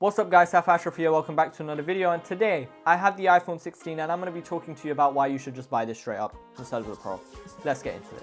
What's up guys, Saif Ashraf here, welcome back to another video, and today I have the iPhone 16 and I'm going to be talking to you about why you should just buy this straight up instead of the Pro. Let's get into it.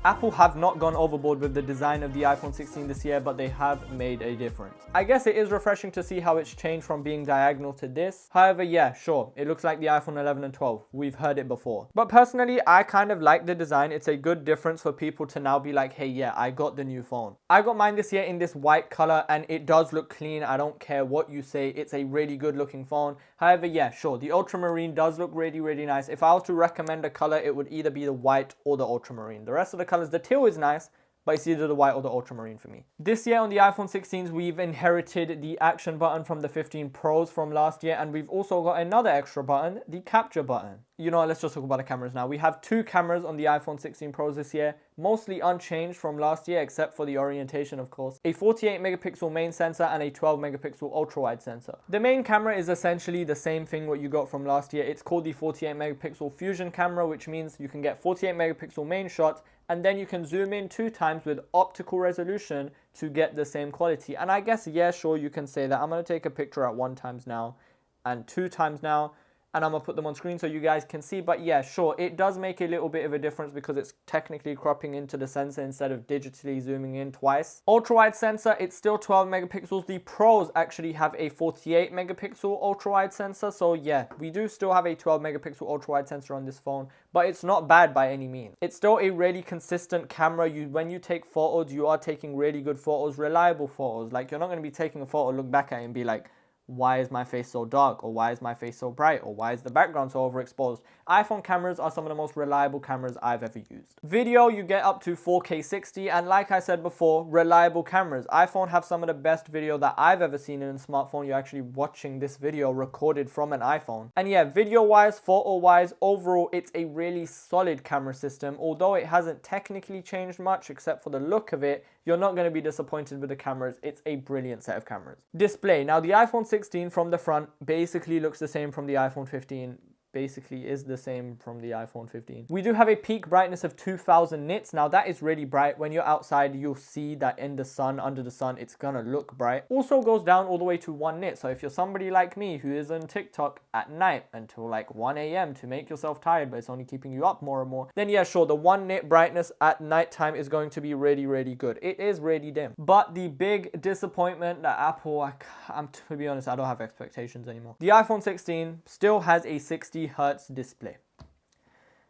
Apple have not gone overboard with the design of the iPhone 16 this year, but they have made a difference. I guess it is refreshing to see how it's changed from being diagonal to this. However, yeah, sure, it looks like the iPhone 11 and 12. We've heard it before. But personally, I kind of like the design. It's a good difference for people to now be like, hey, yeah, I got the new phone. I got mine this year in this white color and it does look clean. I don't care what you say. It's a really good looking phone. However, yeah, sure, the ultramarine does look really, really nice. If I was to recommend a color, it would either be the white or the ultramarine. The rest of the colors, the teal is nice, but it's either the white or the ultramarine for me. This year on the iPhone 16s, we've inherited the action button from the 15 Pros from last year, and we've also got another extra button, the capture button. You know what, let's just talk about the cameras now. We have two cameras on the iPhone 16 Pros this year, mostly unchanged from last year except for the orientation, of course. A 48 megapixel main sensor and a 12 megapixel ultra wide sensor. The main camera is essentially the same thing what you got from last year. It's called the 48 megapixel fusion camera, which means you can get 48 megapixel main shot and then you can zoom in 2 times with optical resolution to get the same quality. And I guess, yeah, sure, you can say that. I'm going to take a picture at 1 times now and 2 times now, and I'm going to put them on screen so you guys can see. But yeah, sure, it does make a little bit of a difference because it's technically cropping into the sensor instead of digitally zooming in twice. Ultra wide sensor, it's still 12 megapixels. The Pros actually have a 48 megapixel ultra wide sensor. So yeah, we do still have a 12 megapixel ultra wide sensor on this phone, but it's not bad by any means. It's still a really consistent camera. When you take photos, you are taking really good photos, reliable photos. Like, you're not going to be taking a photo, look back at it and be like, why is my face so dark, or why is my face so bright, or why is the background so overexposed? iPhone cameras are some of the most reliable cameras I've ever used. Video, you get up to 4K 60, and like I said before, reliable cameras. iPhone have some of the best video that I've ever seen in a smartphone. You're actually watching this video recorded from an iPhone. And yeah, video wise, photo wise, overall it's a really solid camera system. Although it hasn't technically changed much except for the look of it, you're not going to be disappointed with the cameras. It's a brilliant set of cameras. Display. Now the iPhone 16 from the front basically looks the same from the iPhone 15. Basically is the same from the iPhone 15. We do have a peak brightness of 2000 nits. Now that is really bright. When you're outside, you'll see that in the sun, under the sun, it's gonna look bright. Also goes down all the way to 1 nit. So if you're somebody like me who is on TikTok at night until like 1 a.m. to make yourself tired, but it's only keeping you up more and more, then yeah, sure, the 1 nit brightness at nighttime is going to be really, really good. It is really dim. But the big disappointment that Apple, to be honest, I don't have expectations anymore. The iPhone 16 still has a 60 Hertz display.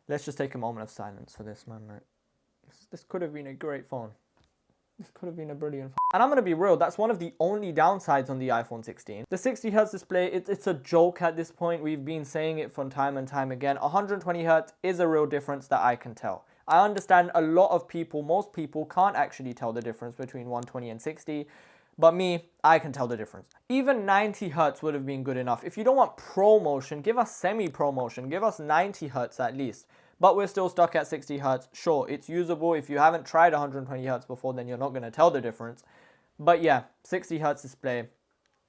Let's just take a moment of silence for this, man. This could have been a great phone. This could have been a brilliant phone. And I'm going to be real, that's one of the only downsides on the iPhone 16. The 60 Hertz display, it's a joke at this point. We've been saying it from time and time again. 120 Hertz is a real difference that I can tell. I understand a lot of people, most people can't actually tell the difference between 120 and 60. But me, I can tell the difference. Even 90 Hertz would have been good enough. If you don't want pro motion, give us semi-pro motion. Give us 90 Hertz at least. But we're still stuck at 60 Hertz. Sure, it's usable. If you haven't tried 120 Hertz before, then you're not going to tell the difference. But yeah, 60 Hertz display.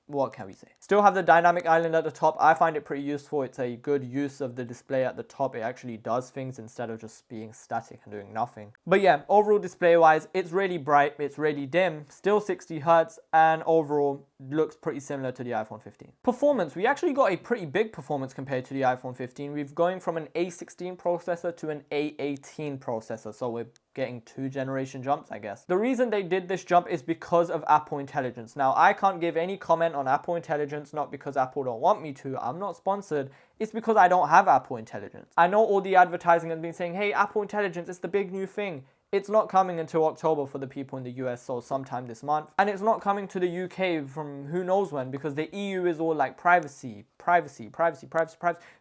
What can we say? Still have the dynamic island at the top. I find it pretty useful. It's a good use of the display at the top. It actually does things instead of just being static and doing nothing. But yeah, overall display wise, it's really bright, it's really dim, still 60 Hertz, and overall looks pretty similar to the iPhone 15. Performance, we actually got a pretty big performance compared to the iPhone 15. We've going from an A16 processor to an A18 processor, so we're getting 2 generation jumps, I guess. The reason they did this jump is because of Apple Intelligence. Now, I can't give any comment on Apple Intelligence, not because Apple don't want me to. I'm not sponsored. It's because I don't have Apple Intelligence. I know all the advertising has been saying, hey, Apple Intelligence is the big new thing. It's not coming until October for the people in the US, so sometime this month. And it's not coming to the UK from who knows when, because the EU is all like privacy.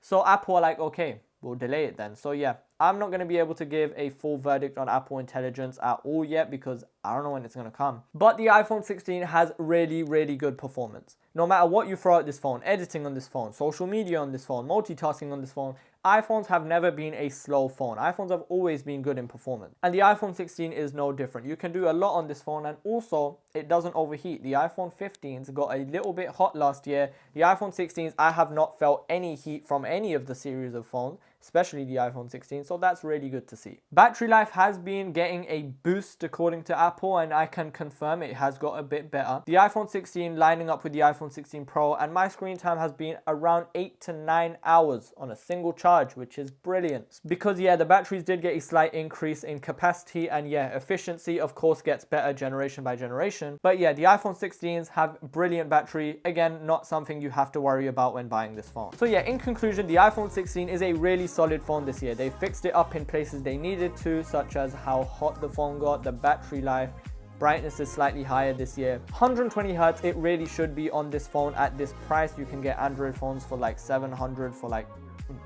So Apple are like, okay, we'll delay it then. So yeah, I'm not going to be able to give a full verdict on Apple Intelligence at all yet because I don't know when it's going to come. But the iPhone 16 has really, really good performance. No matter what you throw at this phone, editing on this phone, social media on this phone, multitasking on this phone, iPhones have never been a slow phone. iPhones have always been good in performance. And the iPhone 16 is no different. You can do a lot on this phone, and also it doesn't overheat. The iPhone 15s got a little bit hot last year. The iPhone 16s, I have not felt any heat from any of the series of phones. especially the iPhone 16, so that's really good to see. Battery life has been getting a boost according to Apple, and I can confirm it has got a bit better. The iPhone 16 lining up with the iPhone 16 Pro, and my screen time has been around 8 to 9 hours on a single charge, which is brilliant. Because yeah, the batteries did get a slight increase in capacity, and yeah, efficiency of course gets better generation by generation. But yeah, the iPhone 16s have brilliant battery. Again, not something you have to worry about when buying this phone. So yeah, in conclusion, the iPhone 16 is a really solid phone this year. They fixed it up in places they needed to, such as how hot the phone got, the battery life, brightness is slightly higher this year. 120 Hz, it really should be on this phone at this price. You can get Android phones for like 700 for like,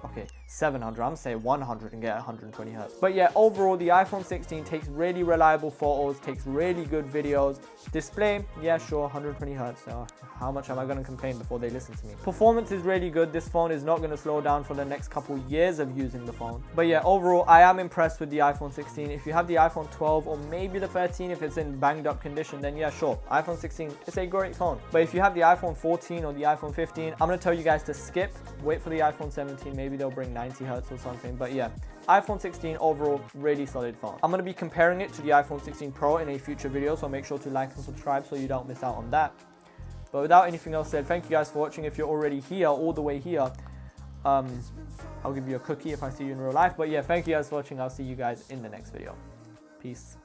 okay, 700, I'm saying 100 and get 120 Hz. But yeah, overall, the iPhone 16 takes really reliable photos, takes really good videos. Display, yeah, sure, 120 Hz. So how much am I going to complain before they listen to me? Performance is really good. This phone is not going to slow down for the next couple years of using the phone. But yeah, overall, I am impressed with the iPhone 16. If you have the iPhone 12 or maybe the 13, if it's in banged up condition, then yeah, sure, iPhone 16 is a great phone. But if you have the iPhone 14 or the iPhone 15, I'm going to tell you guys to skip, wait for the iPhone 17. Maybe they'll bring 90 Hz or something. But yeah, iPhone 16 overall, really solid phone. I'm going to be comparing it to the iPhone 16 Pro in a future video, so make sure to like and subscribe so you don't miss out on that. But without anything else said, thank you guys for watching. If you're already here, all the way here, I'll give you a cookie if I see you in real life. But yeah, thank you guys for watching. I'll see you guys in the next video. Peace.